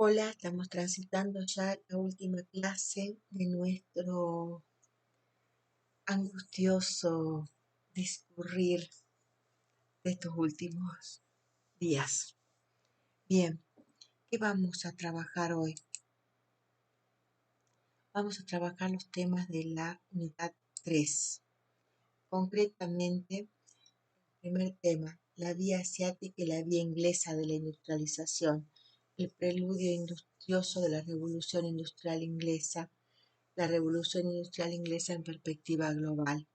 Hola, estamos transitando ya la última clase de nuestro angustioso discurrir de estos últimos días. Bien, ¿qué vamos a trabajar hoy? Vamos a trabajar los temas de la unidad 3. Concretamente, el primer tema, la vía asiática y la vía inglesa de la industrialización, el preludio industrioso de la revolución industrial inglesa, la revolución industrial inglesa en perspectiva global.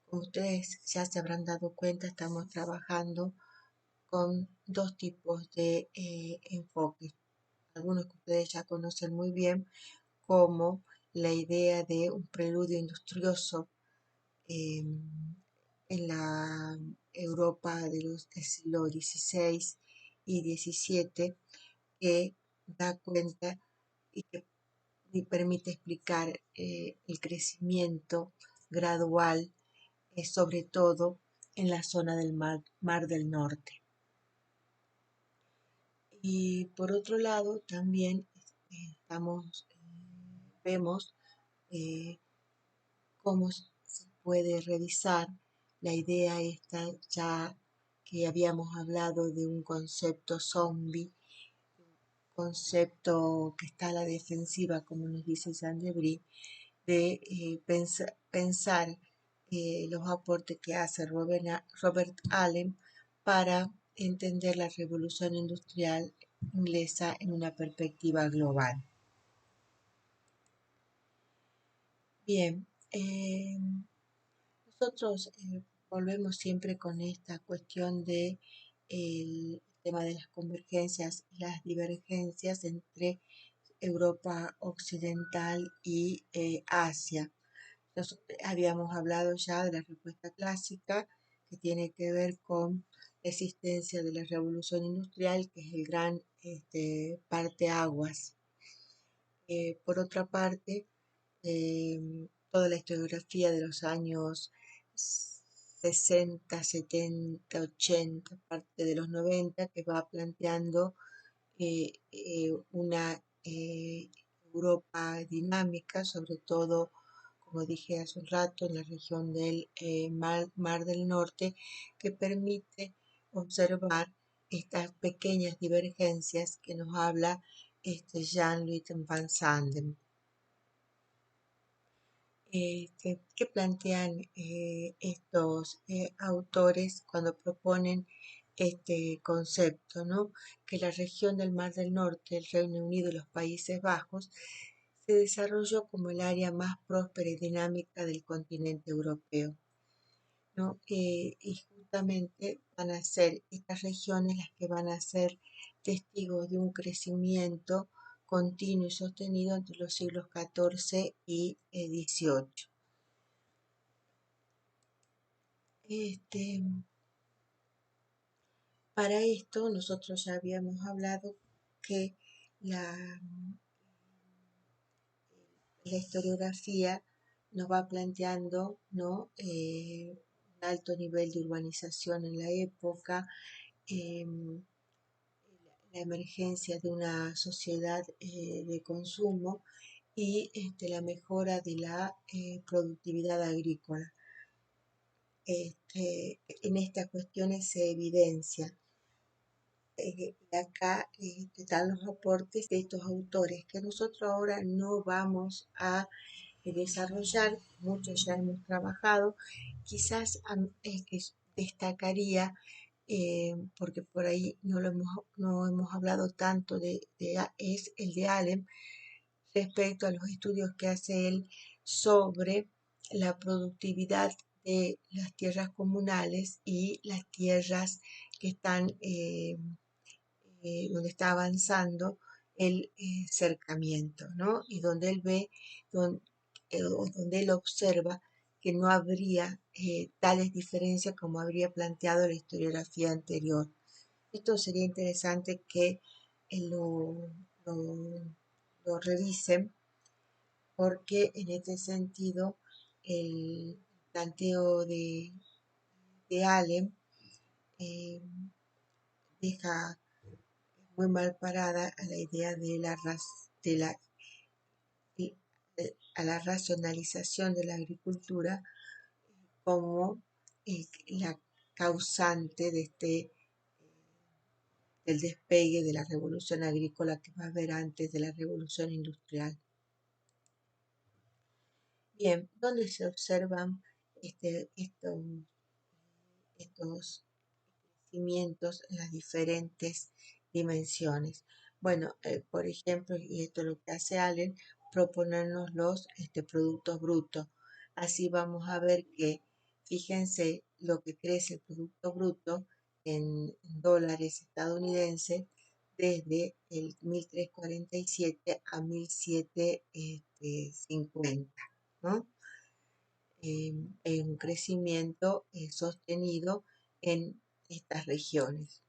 Como ustedes ya se habrán dado cuenta, estamos trabajando con dos tipos de enfoques. Algunos que ustedes ya conocen muy bien, como la idea de un preludio industrioso en la Europa del siglo XVI y XVII, que da cuenta y que permite explicar el crecimiento gradual, sobre todo en la zona del Mar del Norte. Y por otro lado, también vemos cómo se puede revisar la idea esta ya que habíamos hablado de un concepto zombie, concepto que está a la defensiva, como nos dice Jean Debris, de pensar los aportes que hace Robert Allen para entender la revolución industrial inglesa en una perspectiva global. Bien, nosotros volvemos siempre con esta cuestión de el tema de las convergencias y las divergencias entre Europa occidental y Asia. Habíamos hablado ya de la respuesta clásica, que tiene que ver con la existencia de la revolución industrial, que es el gran parteaguas. Por otra parte, toda la historiografía de los años 60, 70, 80, parte de los 90, que va planteando una Europa dinámica, sobre todo, como dije hace un rato, en la región del Mar del Norte, que permite observar estas pequeñas divergencias que nos habla Jean-Louis Van Sanden. ¿Qué plantean estos autores cuando proponen este concepto, ¿no? Que la región del Mar del Norte, el Reino Unido y los Países Bajos se desarrolló como el área más próspera y dinámica del continente europeo, ¿no? Y justamente van a ser estas regiones las que van a ser testigos de un crecimiento continuo y sostenido entre los siglos XIV y XVIII. Para esto nosotros ya habíamos hablado que la historiografía nos va planteando, ¿no? Un alto nivel de urbanización en la época, la emergencia de una sociedad de consumo y la mejora de la productividad agrícola. En estas cuestiones se evidencia. Y acá están los aportes de estos autores que nosotros ahora no vamos a desarrollar, muchos ya hemos trabajado, quizás que destacaría, porque por ahí no hemos hablado tanto es el de Allen respecto a los estudios que hace él sobre la productividad de las tierras comunales y las tierras que están donde está avanzando el cercamiento, ¿no? Y donde él ve, donde él observa que no habría tales diferencias como habría planteado la historiografía anterior. Esto sería interesante que lo revisen, porque en este sentido el planteo de Allen deja muy mal parada a la idea de la, a la racionalización de la agricultura como la causante de del despegue de la revolución agrícola que va a haber antes de la revolución industrial. Bien, ¿dónde se observan estos cimientos en las diferentes dimensiones? Bueno, por ejemplo, y esto es lo que hace Allen, proponernos los productos brutos. Así vamos a ver que, fíjense lo que crece el Producto Bruto en dólares estadounidenses desde el 1347 a 1750, ¿no? En un crecimiento sostenido en estas regiones.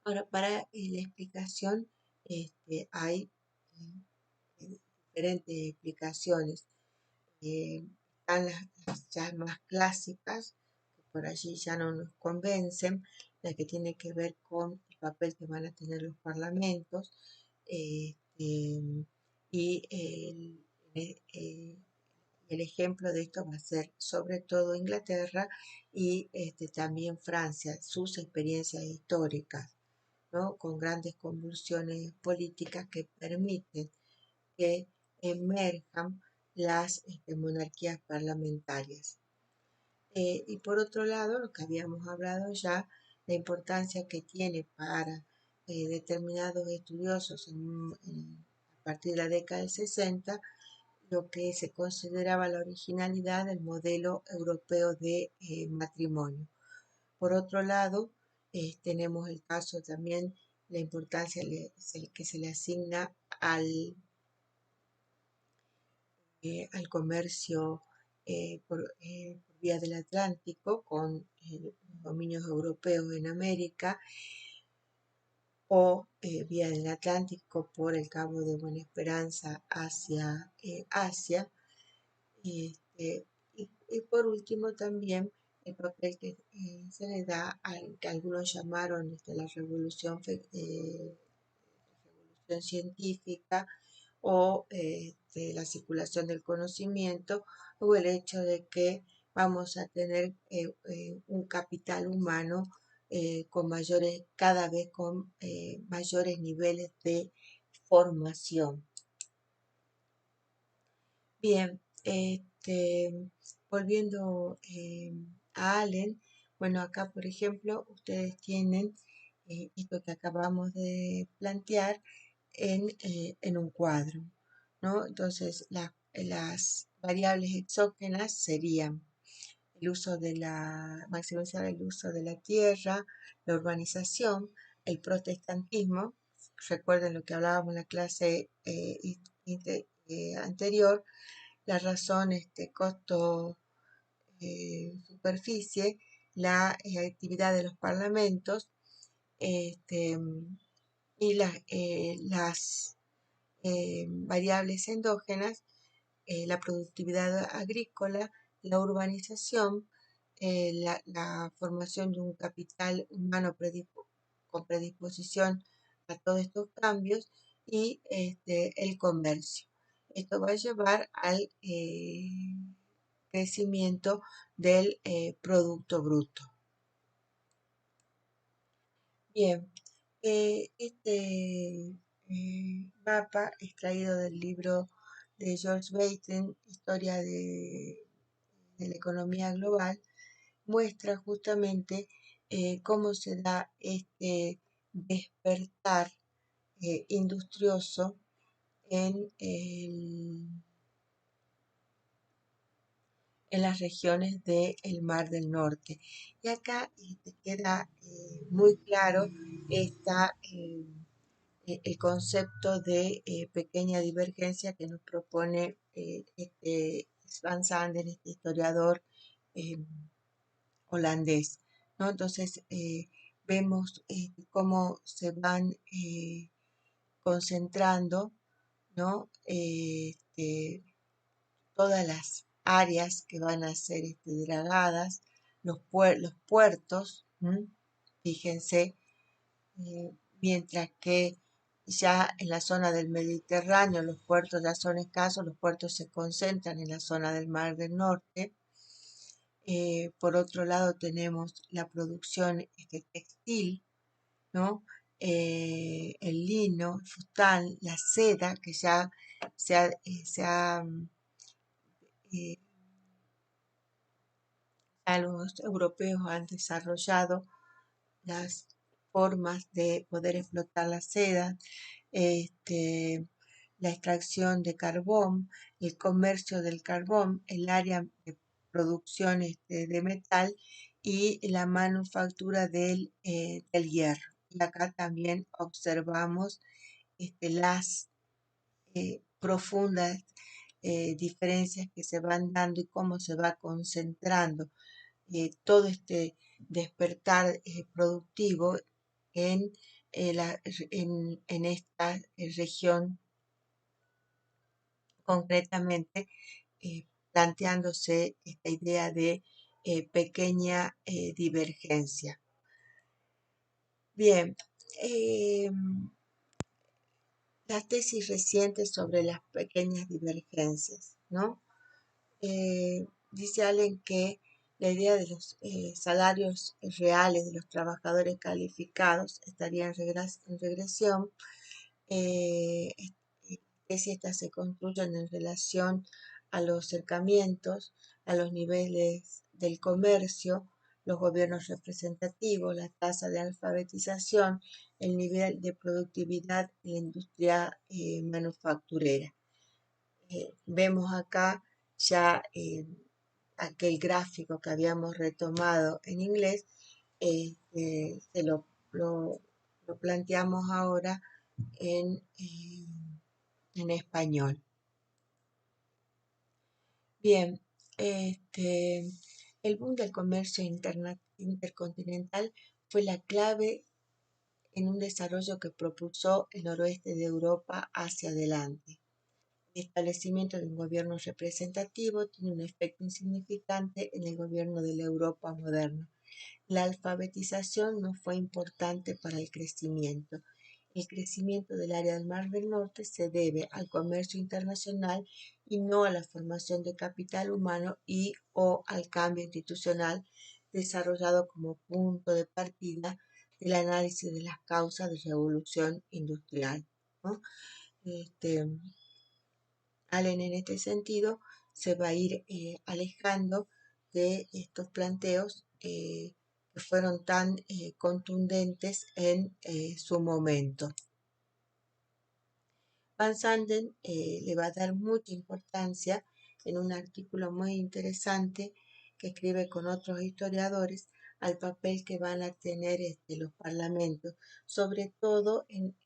Ahora, para la explicación, hay diferentes explicaciones. Están las ya más clásicas, que por allí ya no nos convencen, la que tiene que ver con el papel que van a tener los parlamentos, y el ejemplo de esto va a ser sobre todo Inglaterra y también Francia, sus experiencias históricas, ¿no? Con grandes convulsiones políticas que permiten que emerjan las monarquías parlamentarias. Y por otro lado, lo que habíamos hablado ya, la importancia que tiene para determinados estudiosos a partir de la década del 60, lo que se consideraba la originalidad del modelo europeo de matrimonio. Por otro lado, tenemos el caso también, la importancia que se le asigna al comercio por vía del Atlántico con dominios europeos en América, o vía del Atlántico por el Cabo de Buena Esperanza hacia Asia. Y por último también el papel que se le da al que algunos llamaron la revolución científica, o la circulación del conocimiento, o el hecho de que vamos a tener un capital humano con mayores, cada vez con mayores niveles de formación. Bien, volviendo a Allen, bueno, acá por ejemplo ustedes tienen esto que acabamos de plantear en un cuadro, ¿no? Entonces, las variables exógenas serían el uso de maximizar el uso de la tierra, la urbanización, el protestantismo. Recuerden lo que hablábamos en la clase anterior, la razón, costo, superficie, la actividad de los parlamentos, este, y las variables endógenas, la productividad agrícola, la urbanización, la formación de un capital humano con predisposición a todos estos cambios, y el comercio. Esto va a llevar al crecimiento del Producto Bruto. Bien, este mapa extraído del libro de George Bateson, Historia de la Economía Global, muestra justamente cómo se da este despertar industrioso en las regiones del Mar del Norte. Y acá queda muy claro el concepto de pequeña divergencia que nos propone Van Sanden, este historiador eh, holandés, ¿no? Entonces, vemos cómo se van concentrando, ¿no? Todas las áreas que van a ser dragadas, los puertos, fíjense mientras que ya en la zona del Mediterráneo los puertos ya son escasos, los puertos se concentran en la zona del Mar del Norte. Por otro lado tenemos la producción textil, ¿no? El lino, el fustán, la seda, que ya eh, a los europeos han desarrollado las formas de poder explotar la seda, este, la extracción de carbón, el comercio del carbón, el área de producción de metal y la manufactura del hierro. Y acá también observamos las profundas diferencias que se van dando y cómo se va concentrando todo este despertar productivo en, en esta región concretamente, planteándose esta idea de pequeña divergencia. Bien, eh, las tesis recientes sobre las pequeñas divergencias, ¿no? Dice Allen que la idea de los salarios reales de los trabajadores calificados estaría en regresión, eh, que si estas se construyen en relación a los acercamientos, a los niveles del comercio, los gobiernos representativos, la tasa de alfabetización, el nivel de productividad en la industria manufacturera. Vemos acá ya aquel gráfico que habíamos retomado en inglés, se lo planteamos ahora en español. Bien, el boom del comercio intercontinental fue la clave en un desarrollo que propulsó el noroeste de Europa hacia adelante. El establecimiento de un gobierno representativo tiene un efecto insignificante en el gobierno de la Europa moderna. La alfabetización no fue importante para el crecimiento. El crecimiento del área del Mar del Norte se debe al comercio internacional y no a la formación de capital humano y o al cambio institucional desarrollado como punto de partida del análisis de las causas de revolución industrial, ¿no? Este, Allen en este sentido se va a ir alejando de estos planteos que fueron tan contundentes en su momento. Van Sanden le va a dar mucha importancia en un artículo muy interesante que escribe con otros historiadores al papel que van a tener los parlamentos, sobre todo en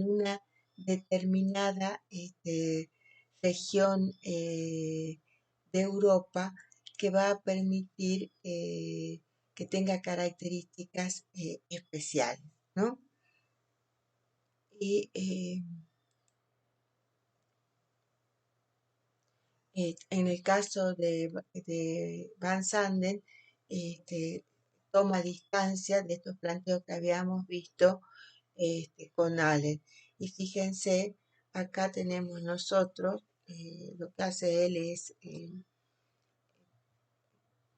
una determinada región de Europa que va a permitir que tenga características especiales, ¿no? Y en el caso de Van Sanden, toma distancia de estos planteos que habíamos visto con Allen. Y fíjense, acá tenemos nosotros, lo que hace él es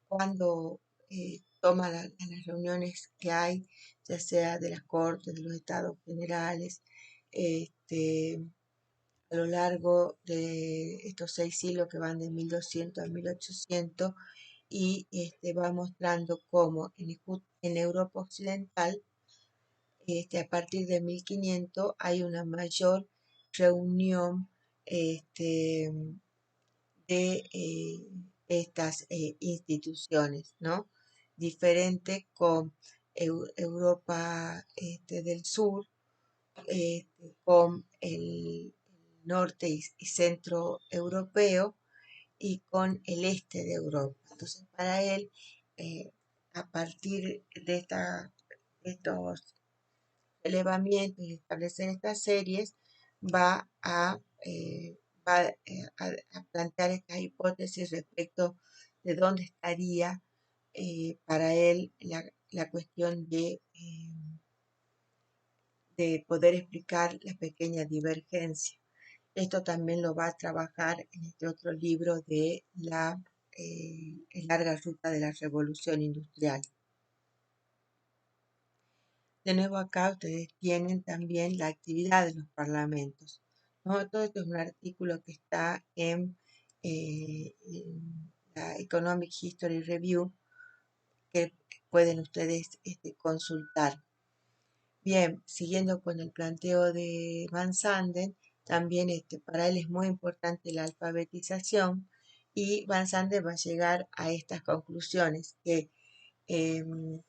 cuando toma las reuniones que hay, ya sea de las Cortes, de los Estados Generales, a lo largo de estos 6 siglos que van de 1200 a 1800 y va mostrando cómo en Europa Occidental, a partir de 1500 hay una mayor reunión este, de estas instituciones, ¿no? Diferente con Europa del Sur, con el norte y centro europeo y con el este de Europa. Entonces, para él, a partir de estos elevamientos y establecer estas series, va a, a plantear estas hipótesis respecto de dónde estaría para él la cuestión de de poder explicar la pequeña divergencia. Esto también lo va a trabajar en este otro libro de la larga ruta de la revolución industrial. De nuevo acá ustedes tienen también la actividad de los parlamentos, ¿no? Todo esto es un artículo que está en la Economic History Review que pueden ustedes consultar. Bien, siguiendo con el planteo de Van Sanden, también para él es muy importante la alfabetización y Van Sanden va a llegar a estas conclusiones que em,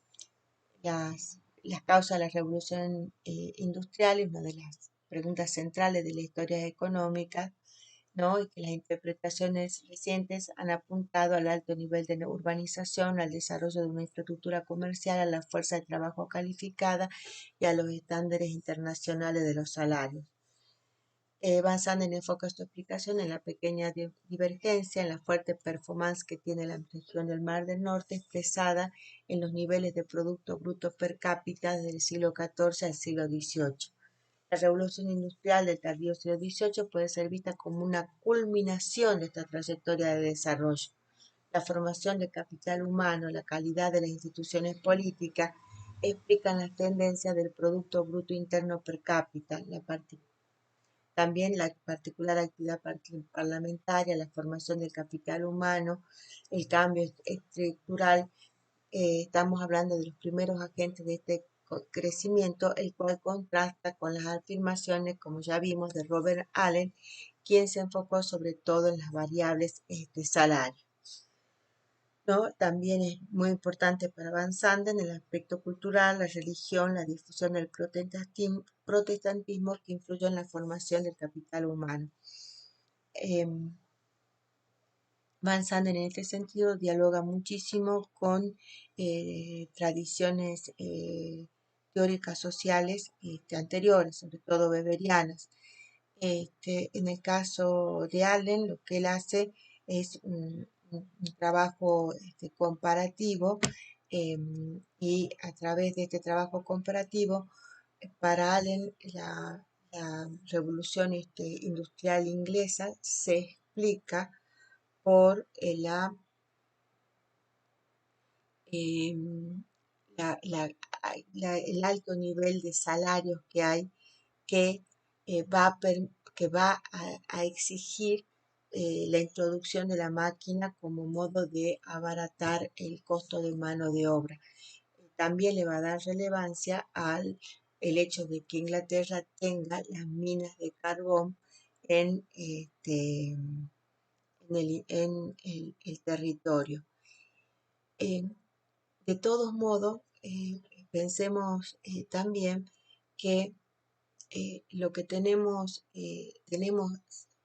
las causas de la revolución industrial es una de las preguntas centrales de la historia económica, ¿no? Y que las interpretaciones recientes han apuntado al alto nivel de urbanización, al desarrollo de una infraestructura comercial, a la fuerza de trabajo calificada y a los estándares internacionales de los salarios. Van Sanden enfoca su explicación en la pequeña divergencia, en la fuerte performance que tiene la región del Mar del Norte, expresada en los niveles de Producto Bruto per cápita desde el siglo XIV al siglo XVIII. La revolución industrial del tardío siglo XVIII puede ser vista como una culminación de esta trayectoria de desarrollo. La formación del capital humano, la calidad de las instituciones políticas, explican las tendencias del Producto Bruto Interno per cápita, también la particular actividad parlamentaria, la formación del capital humano, el cambio estructural. Estamos hablando de los primeros agentes de este crecimiento, el cual contrasta con las afirmaciones, como ya vimos, de Robert Allen, quien se enfocó sobre todo en las variables de salario, ¿no? También es muy importante para Van Sanden el aspecto cultural, la religión, la difusión del protestantismo que influyó en la formación del capital humano. Van Sanden en este sentido dialoga muchísimo con tradiciones teóricas sociales anteriores, sobre todo weberianas. En el caso de Allen, lo que él hace es un trabajo comparativo y a través de este trabajo comparativo, para Allen la revolución industrial inglesa se explica por eh, el alto nivel de salarios que hay que que va a exigir la introducción de la máquina como modo de abaratar el costo de mano de obra. También le va a dar relevancia al el hecho de que Inglaterra tenga las minas de carbón en, el territorio. De todos modos, pensemos también que lo que tenemos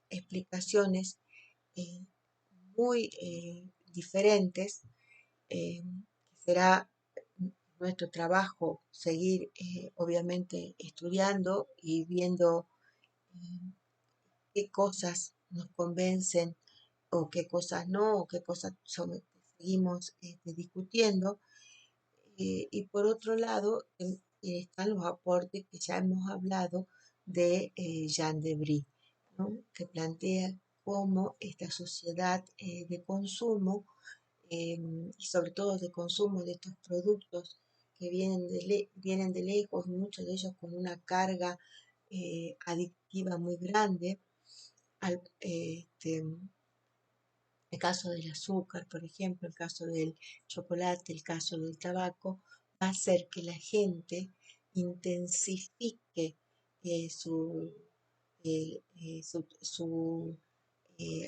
explicaciones eh, muy diferentes. Será nuestro trabajo seguir, obviamente, estudiando y viendo qué cosas nos convencen o qué cosas no, o qué cosas seguimos discutiendo. Y por otro lado, están los aportes que ya hemos hablado de Jean Debris, ¿no? Que plantea cómo esta sociedad de consumo, y sobre todo de consumo de estos productos que vienen de lejos, muchos de ellos con una carga adictiva muy grande, el caso del azúcar, por ejemplo, el caso del chocolate, el caso del tabaco, va a hacer que la gente intensifique eh, su, su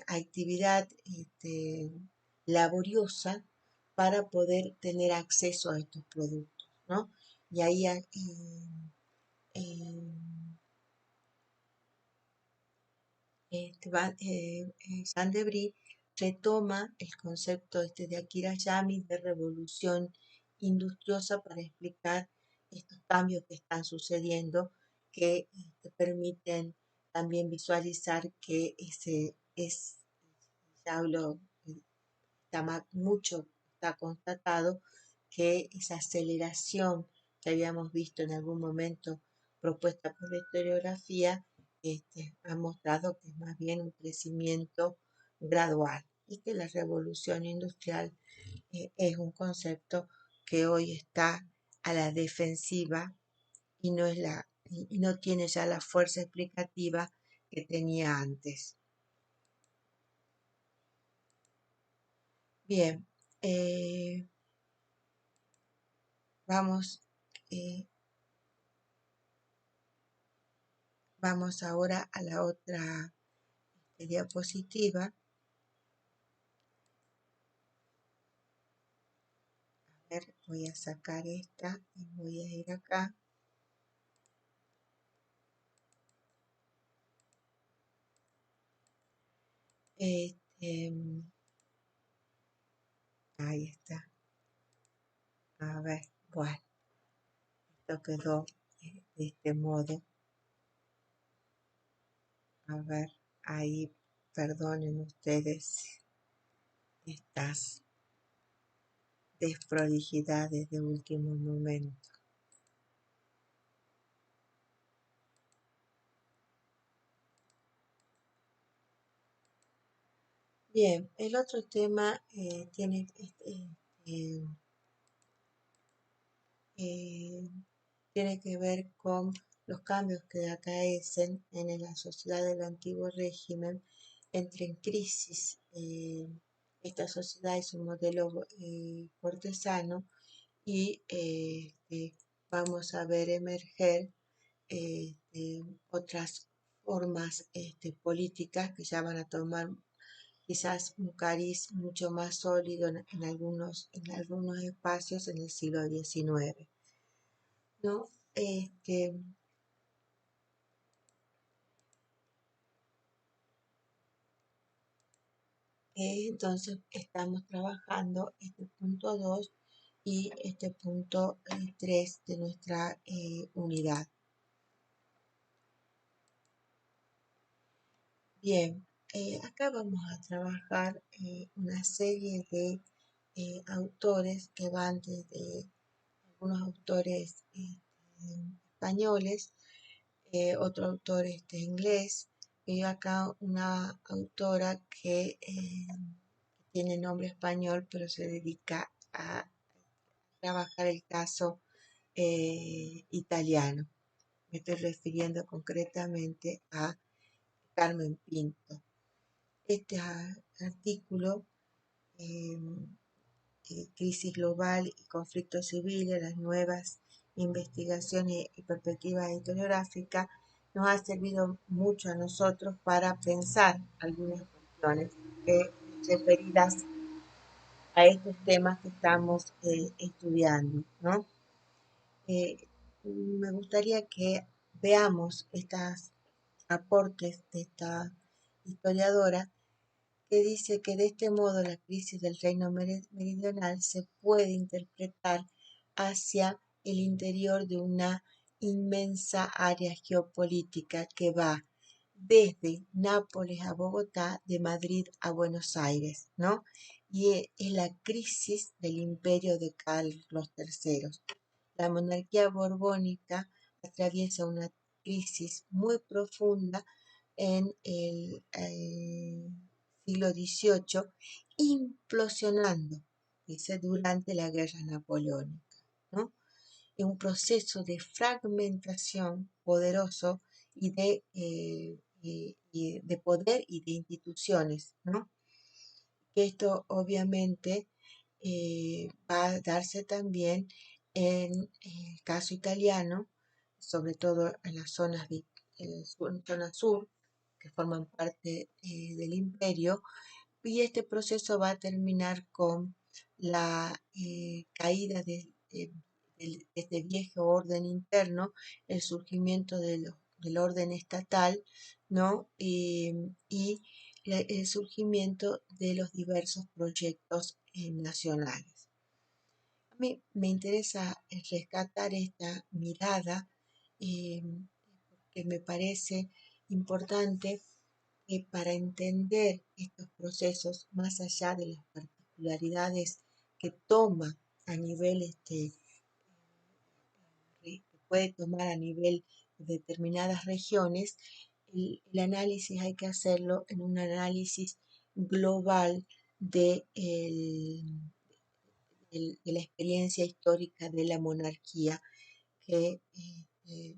actividad laboriosa para poder tener acceso a estos productos, ¿no? Y ahí eh, Saint-Denis retoma el concepto de Akira Yami de revolución industriosa para explicar estos cambios que están sucediendo que permiten también visualizar que ya está constatado que esa aceleración que habíamos visto en algún momento propuesta por la historiografía ha mostrado que es más bien un crecimiento gradual y que la revolución industrial es un concepto que hoy está a la defensiva y y no tiene ya la fuerza explicativa que tenía antes. Bien, vamos, eh, vamos ahora a la otra diapositiva. A ver, voy a sacar esta y voy a ir acá. Ahí está. A ver, bueno, esto quedó de este modo. A ver, ahí, perdonen ustedes estas desprolijidades de último momento. Bien, el otro tema tiene eh, tiene que ver con los cambios que acaecen en la sociedad del antiguo régimen, entre en crisis esta sociedad y su modelo cortesano y vamos a ver emerger otras formas políticas que ya van a tomar quizás un cariz mucho más sólido en algunos espacios en el siglo XIX, ¿no? Entonces estamos trabajando este punto 2 y este punto 3 de nuestra unidad. Bien, acá vamos a trabajar una serie de autores que van desde algunos autores españoles, otro autor inglés, y acá una autora que tiene nombre español, pero se dedica a trabajar el caso italiano. Me estoy refiriendo concretamente a Carmen Pinto. Este artículo, eh, Crisis Global y Conflictos Civiles, las nuevas investigaciones y perspectivas historiográficas, nos ha servido mucho a nosotros para pensar algunas cuestiones referidas a estos temas que estamos estudiando, ¿no? Me gustaría que veamos estos aportes de esta historiadora que dice que de este modo la crisis del reino meridional se puede interpretar hacia el interior de una inmensa área geopolítica que va desde Nápoles a Bogotá, de Madrid a Buenos Aires, ¿no? Y es la crisis del imperio de Carlos III. La monarquía borbónica atraviesa una crisis muy profunda en el siglo XVIII, implosionando, dice, durante la guerra napoleónica, ¿no? Es un proceso de fragmentación poderoso y de poder y de instituciones, ¿no? Que esto obviamente va a darse también en el caso italiano, sobre todo en las zonas de zona sur, que forman parte del imperio, y este proceso va a terminar con la caída de este viejo orden interno, el surgimiento del orden estatal, ¿no? Y el surgimiento de los diversos proyectos nacionales. A mí me interesa rescatar esta mirada eh, que me parece importante para entender estos procesos más allá de las particularidades que toma a nivel que puede tomar a nivel determinadas regiones, el análisis hay que hacerlo en un análisis global de la experiencia histórica de la monarquía, que el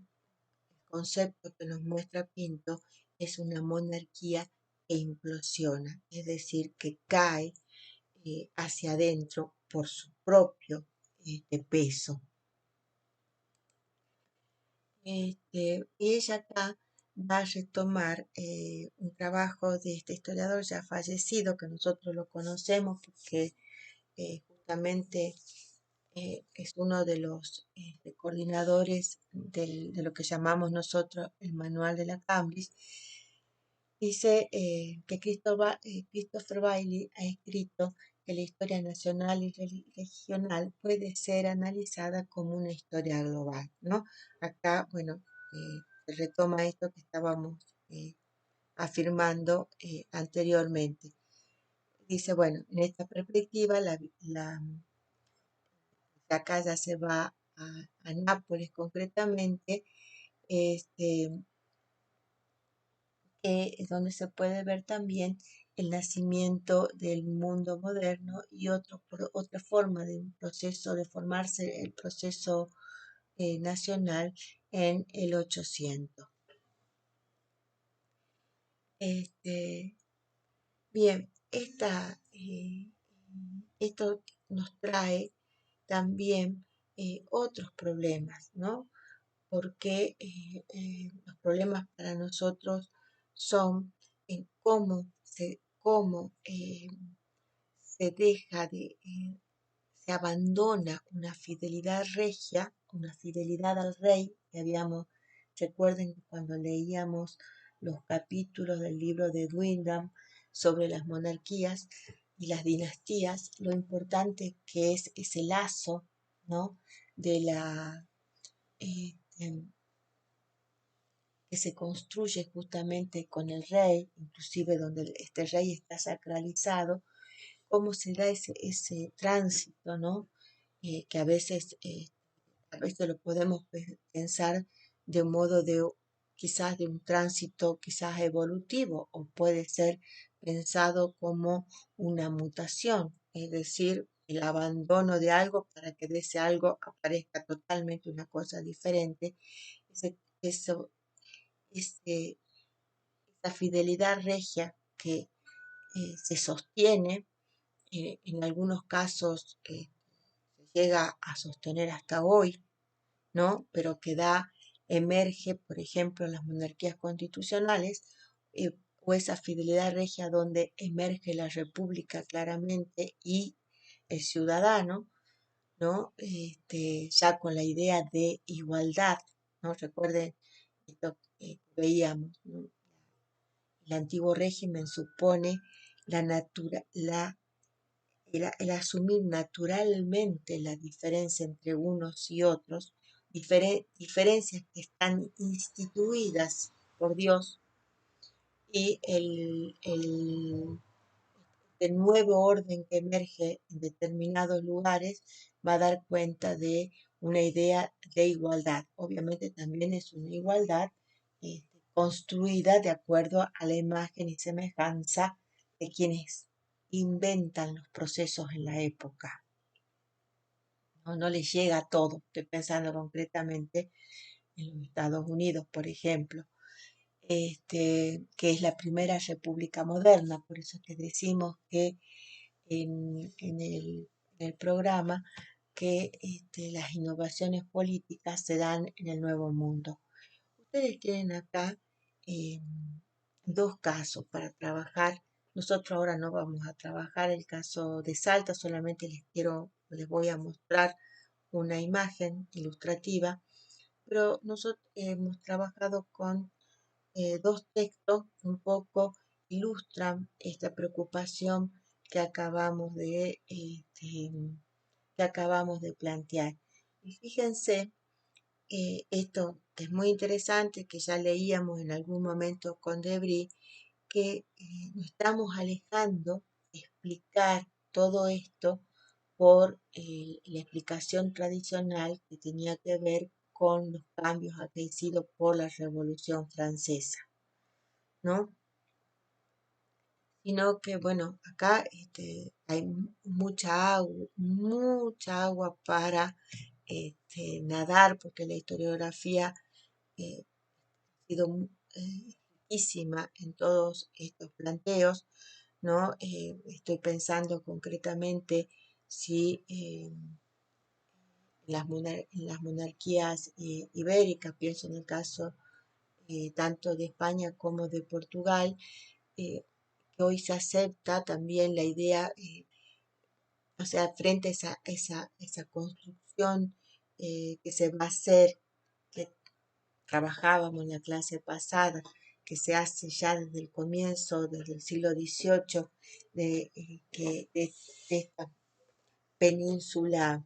concepto que nos muestra Pinto es una monarquía que implosiona, es decir, que cae hacia adentro por su propio peso. Y ella acá va a retomar un trabajo de este historiador ya fallecido, que nosotros lo conocemos porque justamente es uno de los coordinadores de lo que llamamos nosotros el Manual de la Cambridge. Dice que Christopher Bailey ha escrito que la historia nacional y regional puede ser analizada como una historia global, ¿no? Acá, bueno, se retoma esto que estábamos afirmando anteriormente. Dice, bueno, en esta perspectiva, acá ya se va a Nápoles concretamente, es donde se puede ver también el nacimiento del mundo moderno y otra forma de un proceso de formarse el proceso nacional en el 800. Bien, esto nos trae también otros problemas, ¿no? Porque los problemas para nosotros son en cómo se deja se abandona una fidelidad regia, una fidelidad al rey, recuerden cuando leíamos los capítulos del libro de Wyndham sobre las monarquías y las dinastías, lo importante que es ese lazo, ¿no? de la eh, que se construye justamente con el rey, inclusive donde este rey está sacralizado, cómo se da ese tránsito, ¿no? Que a veces lo podemos pensar de un modo quizás de un tránsito quizás evolutivo, o puede ser pensado como una mutación, es decir, el abandono de algo para que de ese algo aparezca totalmente una cosa diferente. Ese, eso, esa fidelidad regia que se sostiene, en algunos casos se llega a sostener hasta hoy, ¿no? Pero que emerge, por ejemplo, en las monarquías constitucionales, o esa fidelidad regia donde emerge la república claramente y el ciudadano, ¿no? Ya con la idea de igualdad, ¿no? Recuerden esto que veíamos, ¿no? El antiguo régimen supone el asumir naturalmente la diferencia entre unos y otros, diferencias que están instituidas por Dios, y el nuevo orden que emerge en determinados lugares va a dar cuenta de una idea de igualdad. Obviamente también es una igualdad construida de acuerdo a la imagen y semejanza de quienes inventan los procesos en la época. No les llega a todo. Estoy pensando concretamente en los Estados Unidos, por ejemplo, que es la primera república moderna. Por eso que decimos que en el programa que las innovaciones políticas se dan en el Nuevo Mundo. Ustedes tienen acá eh, dos casos para trabajar. Nosotros ahora no vamos a trabajar el caso de Salta, solamente les voy a mostrar una imagen ilustrativa, pero nosotros hemos trabajado con dos textos que un poco ilustran esta preocupación que acabamos de plantear. Y fíjense, esto que es muy interesante, que ya leíamos en algún momento con Debris, que nos estamos alejando de explicar todo esto por la explicación tradicional que tenía que ver con los cambios acaecidos por la Revolución Francesa, ¿no? Sino que, bueno, acá hay mucha agua para nadar, porque la historiografía ha sido riquísima en todos estos planteos, ¿no? Estoy pensando concretamente si en las monarquías ibéricas, pienso en el caso tanto de España como de Portugal, eh, que hoy se acepta también la idea, o sea, frente a esa construcción que se va a hacer, que trabajábamos en la clase pasada, que se hace ya desde el comienzo, desde el siglo XVIII, de esta península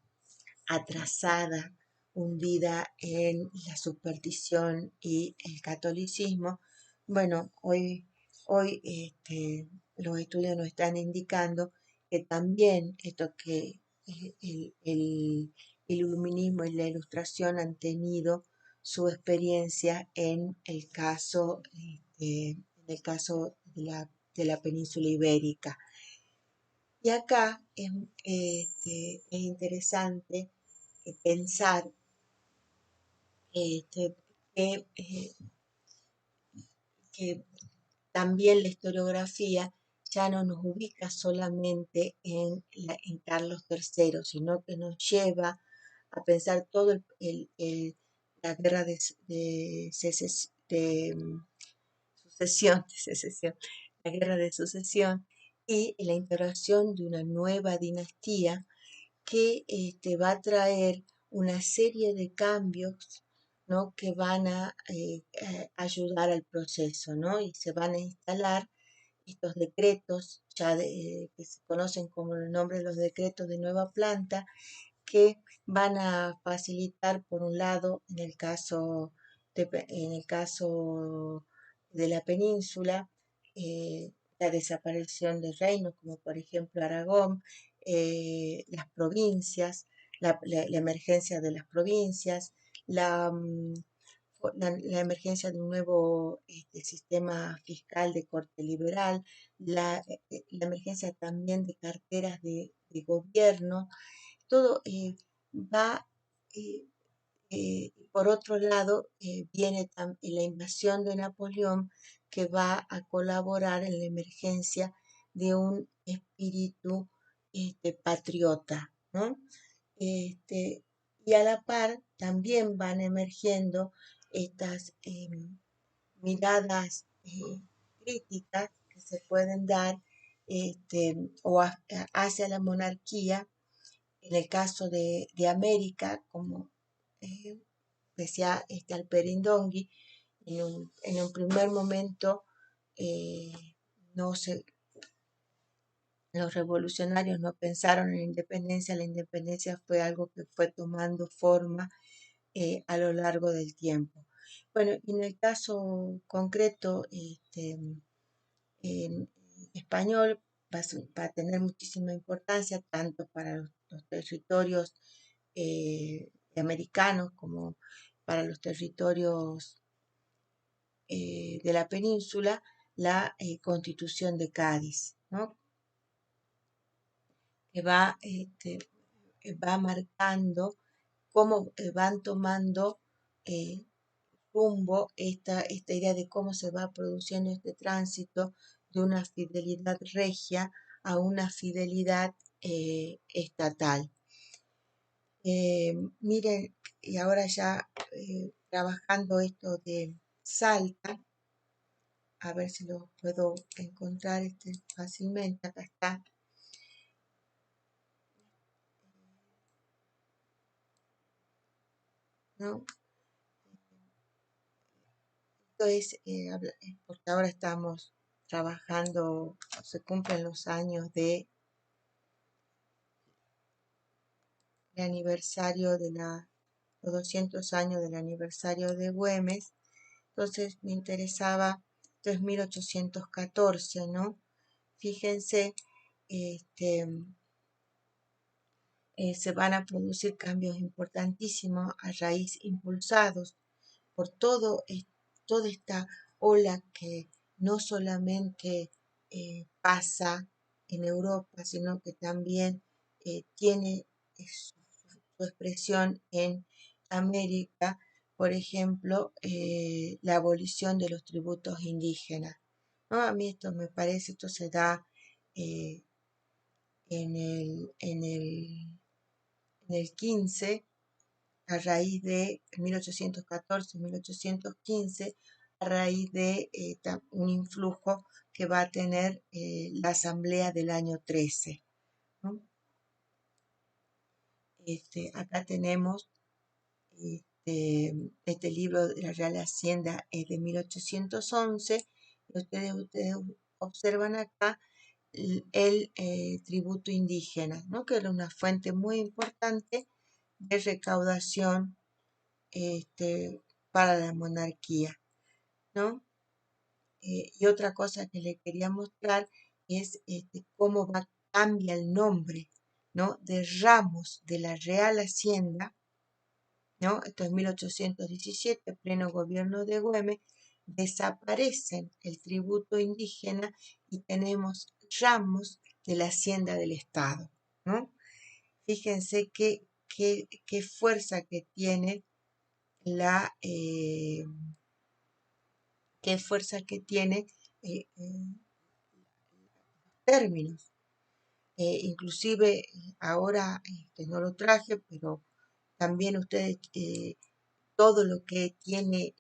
atrasada, hundida en la superstición y el catolicismo. Bueno, hoy los estudios nos están indicando que también esto que el iluminismo y la ilustración han tenido su experiencia en el caso de la península ibérica. Y acá es interesante pensar este, que, que también la historiografía ya no nos ubica solamente en Carlos III, sino que nos lleva a pensar todo la guerra de sucesión, la guerra de sucesión y la instauración de una nueva dinastía que va a traer una serie de cambios, ¿no? Que van a ayudar al proceso, ¿no? Y se van a instalar estos decretos, que se conocen como el nombre de los decretos de nueva planta, que van a facilitar, por un lado, en el caso de la península, la desaparición de reinos, como por ejemplo Aragón, las provincias, la emergencia de las provincias, la, mm, la emergencia de un nuevo sistema fiscal de corte liberal, la emergencia también de carteras de gobierno, todo va, eh, por otro lado, viene la invasión de Napoleón, que va a colaborar en la emergencia de un espíritu patriota, ¿no? Y a la par también van emergiendo estas miradas críticas que se pueden dar hacia la monarquía en el caso de América, como decía Alperindongui, en un primer momento eh, no se, los revolucionarios no pensaron en la independencia fue algo que fue tomando forma a lo largo del tiempo. Bueno, en el caso concreto, en español va a tener muchísima importancia tanto para los territorios americanos como para los territorios de la península, la Constitución de Cádiz, ¿no? Que va marcando cómo van tomando rumbo esta idea de cómo se va produciendo este tránsito de una fidelidad regia a una fidelidad estatal. Miren, y ahora ya trabajando esto de Salta, a ver si lo puedo encontrar fácilmente, acá está, ¿no? Esto es, porque ahora estamos trabajando, se cumplen los años el aniversario los 200 años del aniversario de Güemes, entonces me interesaba, esto es 1814, ¿no? Fíjense, se van a producir cambios importantísimos a raíz impulsados por toda esta ola que no solamente pasa en Europa, sino que también tiene su expresión en América, por ejemplo, la abolición de los tributos indígenas, ¿no? A mí esto me parece, esto se da eh, en el 15, a raíz de 1814-1815, a raíz de un influjo que va a tener la Asamblea del año 13, ¿no? Acá tenemos este libro de la Real Hacienda, es de 1811, y ustedes observan acá el tributo indígena, ¿no? Que era una fuente muy importante de recaudación para la monarquía, ¿no? Y otra cosa que le quería mostrar es cómo cambia el nombre, ¿no? De ramos de la Real Hacienda, ¿no? Esto es 1817, pleno gobierno de Güemes, desaparecen el tributo indígena y tenemos ramos de la Hacienda del Estado, ¿no? Fíjense qué fuerza que tiene la qué fuerza que tiene términos. Inclusive ahora no lo traje, pero también ustedes todo lo que tiene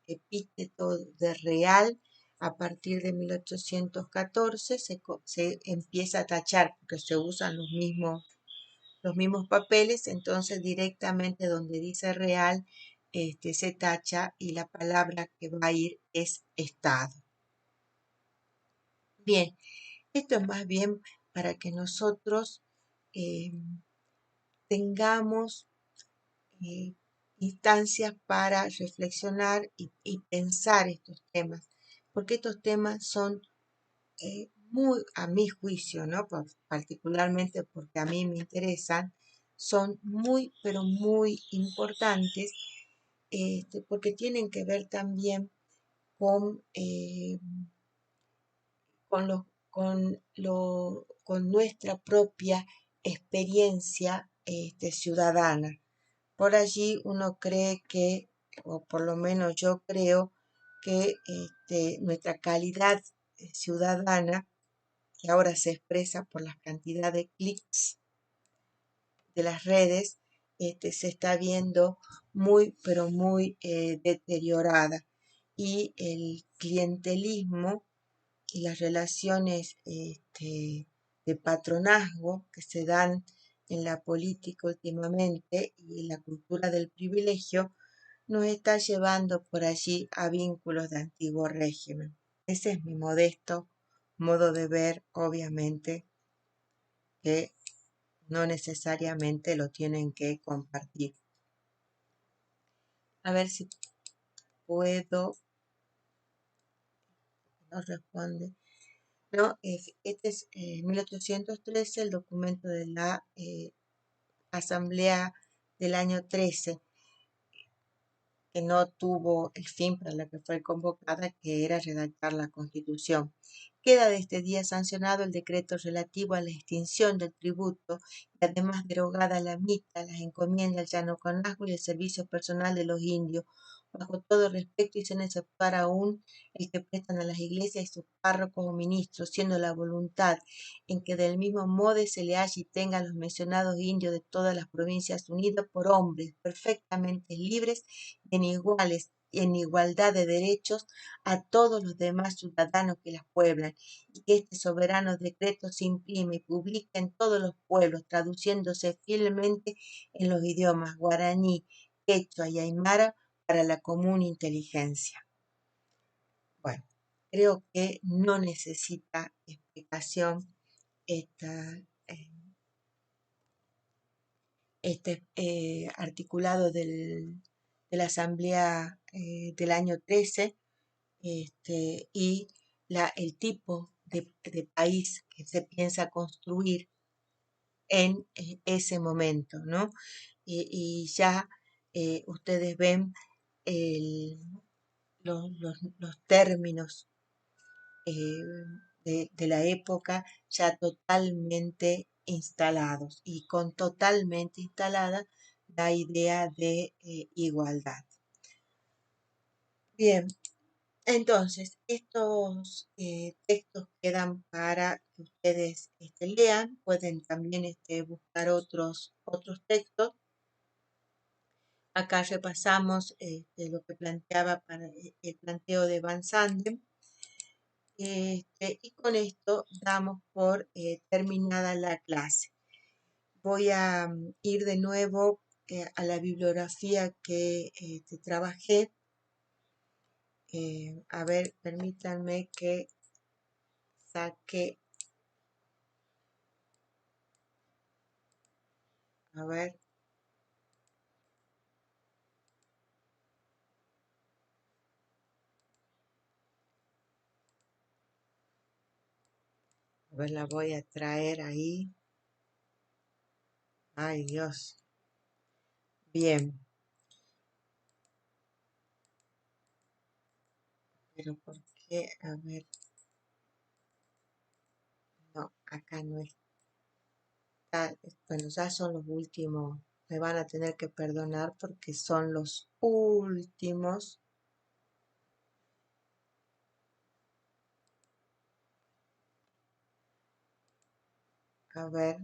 epíteto de real a partir de 1814 se empieza a tachar porque se usan los mismos papeles, entonces directamente donde dice real se tacha y la palabra que va a ir es Estado. Bien, esto es más bien para que nosotros eh, tengamos instancias para reflexionar y pensar estos temas, porque estos temas son muy, a mi juicio, ¿no? Particularmente porque a mí me interesan, son muy, pero muy importantes, porque tienen que ver también con, con nuestra propia experiencia ciudadana. Por allí uno cree que, o por lo menos yo creo, que nuestra calidad ciudadana, que ahora se expresa por la cantidad de clics de las redes, se está viendo muy, pero muy deteriorada. Y el clientelismo y las relaciones de patronazgo que se dan en la política últimamente y la cultura del privilegio nos está llevando por allí a vínculos de antiguo régimen. Ese es mi modesto modo de ver, obviamente, que no necesariamente lo tienen que compartir. A ver si puedo, no responde. No, este es 1813, el documento de la Asamblea del año 13, que no tuvo el fin para la que fue convocada, que era redactar la Constitución. Queda de este día sancionado el decreto relativo a la extinción del tributo y además derogada la mita, las encomiendas, el llanoconazgo y el servicio personal de los indios, bajo todo respeto y sin exceptuar aún el que prestan a las iglesias y sus párrocos o ministros, siendo la voluntad en que del mismo modo se le halle y tengan los mencionados indios de todas las provincias unidos por hombres perfectamente libres en igualdad de derechos a todos los demás ciudadanos que las pueblan, y que este soberano decreto se imprime y publica en todos los pueblos, traduciéndose fielmente en los idiomas guaraní, quechua y aymara para la común inteligencia. Bueno, creo que no necesita explicación esta, este articulado de la Asamblea del año 13, y el tipo de país que se piensa construir, en ese momento, ¿no? Y ya ustedes ven el- los términos de la época ya totalmente instalados y con totalmente instalada la idea de igualdad. Bien, entonces estos textos quedan para que ustedes lean, pueden también buscar otros textos. Acá repasamos lo que planteaba para el planteo de Van Sanden. Y con esto damos por terminada la clase. Voy a ir de nuevo a la bibliografía que trabajé. A ver, permítanme que saque, a ver, la voy a traer ahí. Ay, Dios. Bien, pero ¿por qué? A ver, no, acá no está. Bueno, ya son los últimos. Me van a tener que perdonar porque son los últimos. A ver,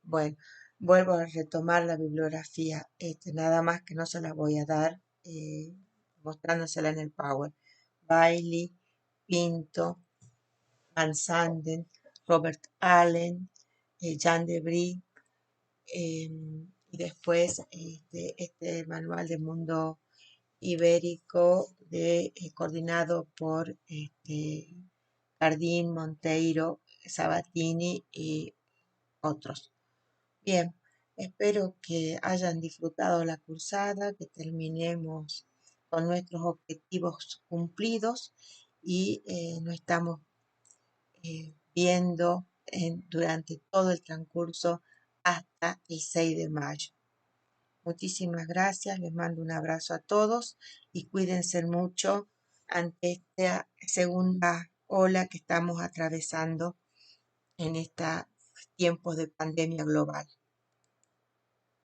bueno, vuelvo a retomar la bibliografía, nada más que no se la voy a dar, mostrándosela en el Power. Bailey, Pinto, Van Sanden, Robert Allen, Jean Debris, y después este manual de mundo ibérico coordinado por Jardín, Monteiro, Sabatini y otros. Bien, espero que hayan disfrutado la cursada, que terminemos con nuestros objetivos cumplidos y nos estamos viendo durante todo el transcurso hasta el 6 de mayo. Muchísimas gracias, les mando un abrazo a todos y cuídense mucho ante esta segunda ola que estamos atravesando en estos tiempos de pandemia global.